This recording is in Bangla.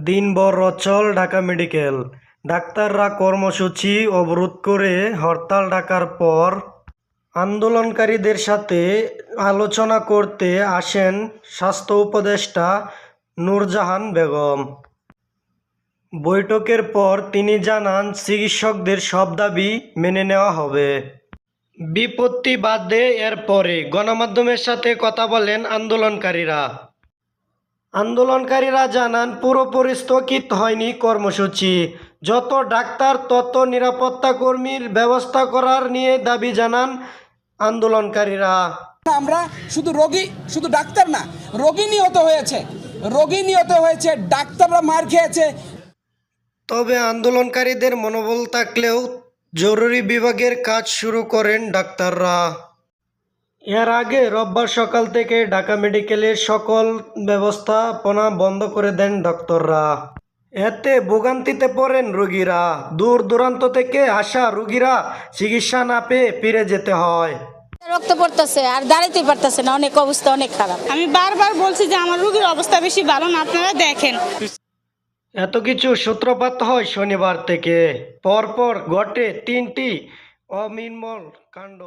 দিনভর অচল ঢাকা মেডিকেল। ডাক্তাররা কর্মসূচি অবরোধ করে হরতাল ডাকার পর আন্দোলনকারীদের সাথে আলোচনা করতে আসেন স্বাস্থ্য উপদেষ্টা নূরজাহান বেগম। বৈঠকের পর তিনি জানান, চিকিৎসকদের সব দাবি মেনে নেওয়া হবে। বিপত্তি বাধে এরপরে গণমাধ্যমের সাথে কথা বলেন আন্দোলনকারীরা জানান, পুরোপুরি স্থগিত হয়নি কর্মসূচি। যত ডাক্তার তত নিরাপত্তা কর্মীর ব্যবস্থা করার নিয়ে দাবি জানান আন্দোলনকারীরা। আমরা শুধু ডাক্তার না, রোগী নিহত হয়েছে, ডাক্তাররা মার খেয়েছে। তবে আন্দোলনকারীদের মনোবল থাকলেও জরুরি বিভাগের কাজ শুরু করেন ডাক্তাররা। এর আগে রোববার সকাল থেকে ঢাকা মেডিকেলের সকল ব্যবস্থাপনা বন্ধ করে দেন ডাক্তাররা। এতে ভোগান্তিতে পড়েন রোগীরা। দূর দূরান্ত থেকে আসা রোগীরা চিকিৎসা না পেয়ে ফিরে যেতে হয়। রক্ত পড়তেছে আর দাঁড়াইতে পারতেছে না, অনেক অবস্থা অনেক খারাপ। আমি বারবার বলছি যে আমার রোগীর অবস্থা বেশি ভালো না, আপনারা দেখেন। এত কিছু সূত্রপাত হয় শনিবার থেকে। পরপর ঘটে 3টি অনির্মল কাণ্ড।